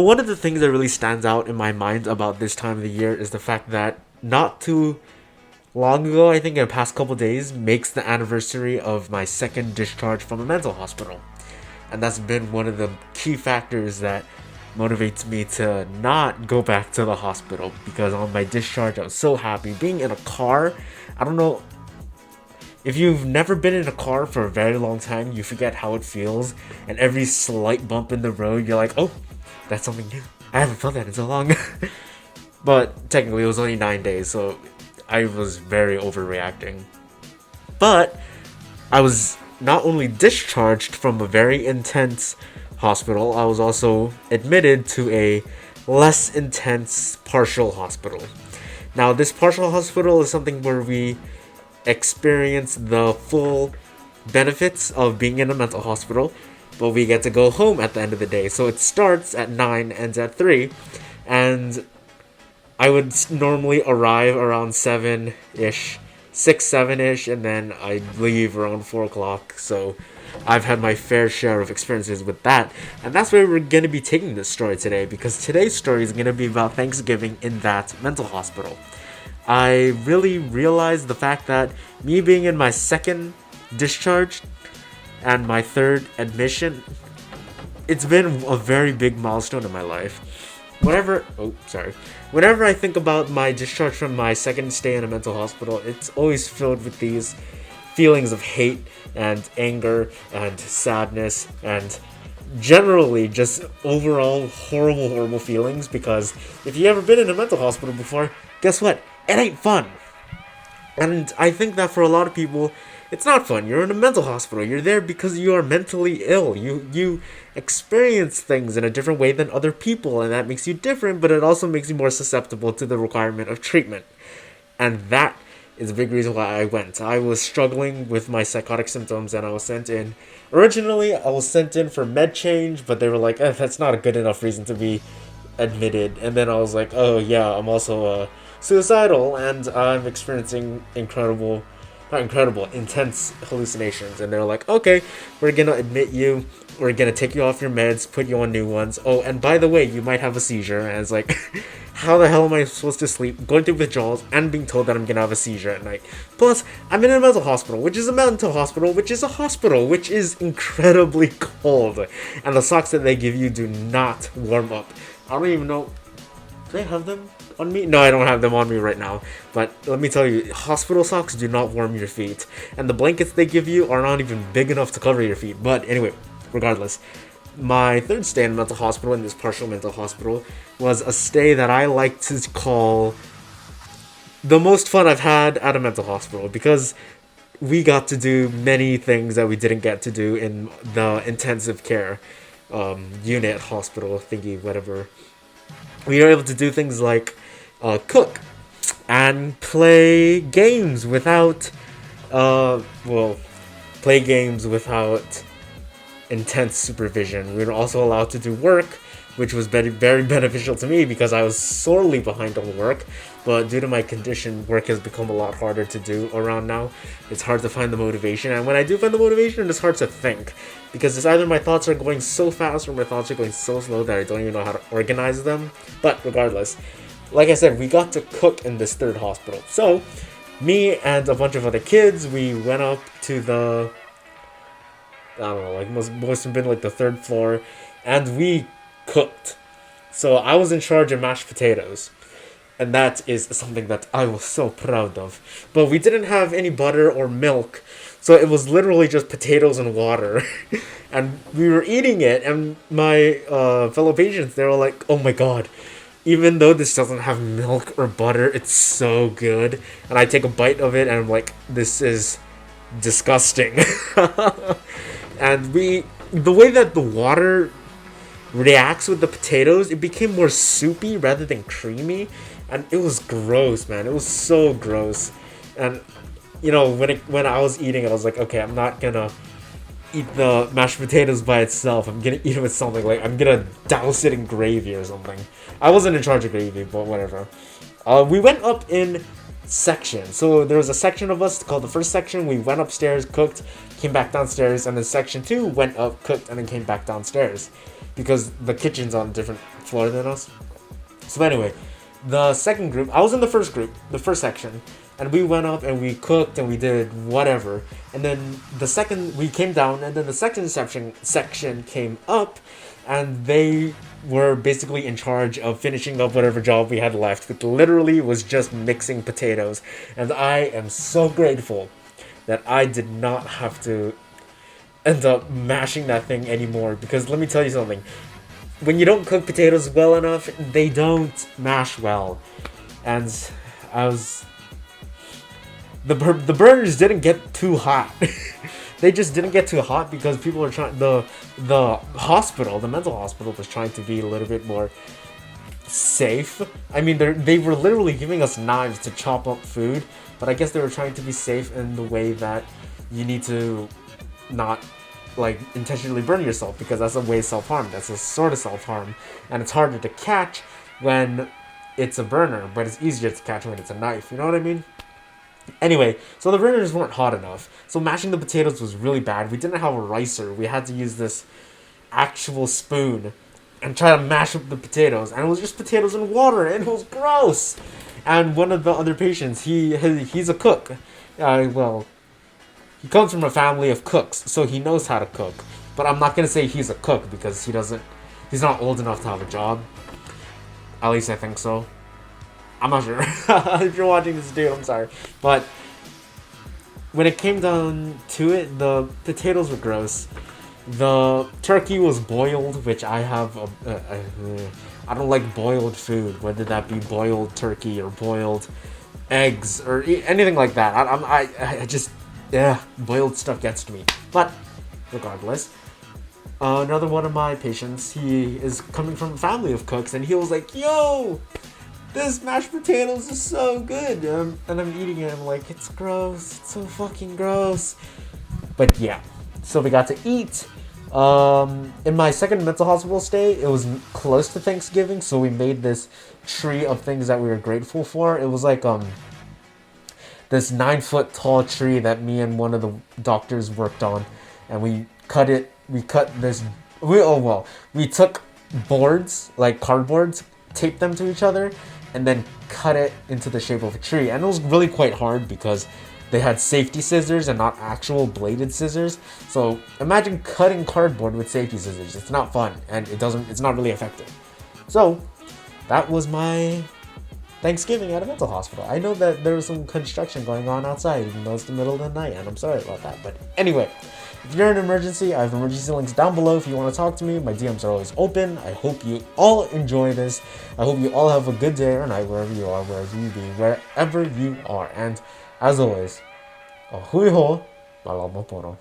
One of the things that really stands out in my mind about this time of the year is the fact that not too long ago, I think in the past couple days, makes the anniversary of my second discharge from a mental hospital. And that's been one of the key factors that motivates me to not go back to the hospital because on my discharge, I was so happy. Being in a car, I don't know if you've never been in a car for a very long time, you forget how it feels, and every slight bump in the road, you're like, oh, that's something new. I haven't felt that in so long. But technically, it was only 9 days, so I was very overreacting. But I was not only discharged from a very intense hospital, I was also admitted to a less intense partial hospital. Now, this partial hospital is something where we experience the full benefits of being in a mental hospital, but we get to go home at the end of the day. So it starts at 9, ends at 3, and I would normally arrive around 7 ish, 6, 7 ish, and then I'd leave around 4 o'clock. So I've had my fair share of experiences with that. And that's where we're going to be taking this story today, because today's story is going to be about Thanksgiving in that mental hospital. I really realized the fact that me being in my second discharge and my third admission, it's been a very big milestone in my life. Whenever I think about my discharge from my second stay in a mental hospital, it's always filled with these feelings of hate and anger and sadness and generally just overall horrible feelings, because if you ever been in a mental hospital before, guess what? It ain't fun. And I think that for a lot of people, it's not fun. You're in a mental hospital. You're there because you are mentally ill. You experience things in a different way than other people, and that makes you different, but it also makes you more susceptible to the requirement of treatment. And that is a big reason why I went. I was struggling with my psychotic symptoms, and I was sent in. Originally, I was sent in for med change, but they were like, that's not a good enough reason to be admitted. And then I was like, oh yeah, I'm also suicidal, and I'm experiencing intense hallucinations. And they're like, okay, we're gonna admit you, we're gonna take you off your meds, put you on new ones. Oh, and by the way, you might have a seizure. And it's like, how the hell am I supposed to sleep, going through withdrawals, and being told that I'm gonna have a seizure at night? Plus, I'm in a mental hospital, which is a mental hospital, which is a hospital, which is incredibly cold. And the socks that they give you do not warm up. I don't even know. Do they have them on me? No, I don't have them on me right now. But let me tell you, hospital socks do not warm your feet. And the blankets they give you are not even big enough to cover your feet. But anyway, regardless, my third stay in a mental hospital, in this partial mental hospital, was a stay that I like to call the most fun I've had at a mental hospital, because we got to do many things that we didn't get to do in the intensive care unit, hospital thingy, whatever. We were able to do things like cook and play games without, play games without intense supervision. We were also allowed to do work, which was very beneficial to me because I was sorely behind on work. But due to my condition, work has become a lot harder to do around now. It's hard to find the motivation, and when I do find the motivation, it's hard to think, because it's either my thoughts are going so fast or my thoughts are going so slow that I don't even know how to organize them. But regardless, like I said, we got to cook in this third hospital. So, me and a bunch of other kids, we went up to the, I don't know, like must have been like the third floor, and we cooked. So I was in charge of mashed potatoes, and that is something that I was so proud of. But we didn't have any butter or milk, so it was literally just potatoes and water. And we were eating it, and my fellow patients, they were like, oh my god, even though this doesn't have milk or butter, it's so good. And I take a bite of it, and I'm like, this is disgusting. And the way that the water reacts with the potatoes, it became more soupy rather than creamy, and it was gross, man. It was so gross. And when I was eating it, I was like, okay, I'm not gonna eat the mashed potatoes by itself. I'm gonna eat it with something, like I'm gonna douse it in gravy or something. I wasn't in charge of gravy, but whatever. We went up in sections. So there was a section of us called the first section. We went upstairs, cooked, came back downstairs, and then section 2 went up, cooked, and then came back downstairs. because the kitchen's on a different floor than us. So anyway, the second group, I was in the first group, the first section, and we went up and we cooked and we did whatever. And then the second, we came down, and then the second section came up, and they were basically in charge of finishing up whatever job we had left. It literally was just mixing potatoes, and I am so grateful that I did not have to end up mashing that thing anymore, because let me tell you something, when you don't cook potatoes well enough, they don't mash well. And I was the burners didn't get too hot. They just didn't get too hot because people were trying, the hospital, the mental hospital was trying to be a little bit more safe. I mean, they were literally giving us knives to chop up food, but I guess they were trying to be safe in the way that you need to not like intentionally burn yourself, because that's a way of self-harm. That's a sort of self-harm, and it's harder to catch when it's a burner, but it's easier to catch when it's a knife. You know what I mean? Anyway, so the burners weren't hot enough, so mashing the potatoes was really bad. We didn't have a ricer. We had to use this actual spoon and try to mash up the potatoes, and it was just potatoes and water, and it was gross. And one of the other patients, he's a cook. Well, he comes from a family of cooks, so he knows how to cook. But I'm not gonna say he's a cook because he's not old enough to have a job. At least I think so. I'm not sure. If you're watching this, dude, I'm sorry. But when it came down to it, the potatoes were gross. The turkey was boiled, which I have. I don't like boiled food, whether that be boiled turkey or boiled eggs or anything like that. I just, yeah, boiled stuff gets to me. But regardless, another one of my patients, he is coming from a family of cooks, and he was like, "Yo, this mashed potatoes is so good," and I'm eating it. I'm like, "It's gross. It's so fucking gross." But yeah, so we got to eat. In my second mental hospital stay, it was close to Thanksgiving, so we made this tree of things that we were grateful for. It was like this 9-foot tall tree that me and one of the doctors worked on, and we cut it. We cut this. We took boards, like cardboards, taped them to each other, and then cut it into the shape of a tree. And it was really quite hard because they had safety scissors and not actual bladed scissors. So imagine cutting cardboard with safety scissors. It's not fun, and it's not really effective. So that was my Thanksgiving at a mental hospital. I know that there was some construction going on outside, even though it's the middle of the night, and I'm sorry about that. But anyway, if you're in an emergency, I have emergency links down below if you want to talk to me. My DMs are always open. I hope you all enjoy this. I hope you all have a good day or night, wherever you are, wherever you be, wherever you are. And as always, ahui ho, malamo poro.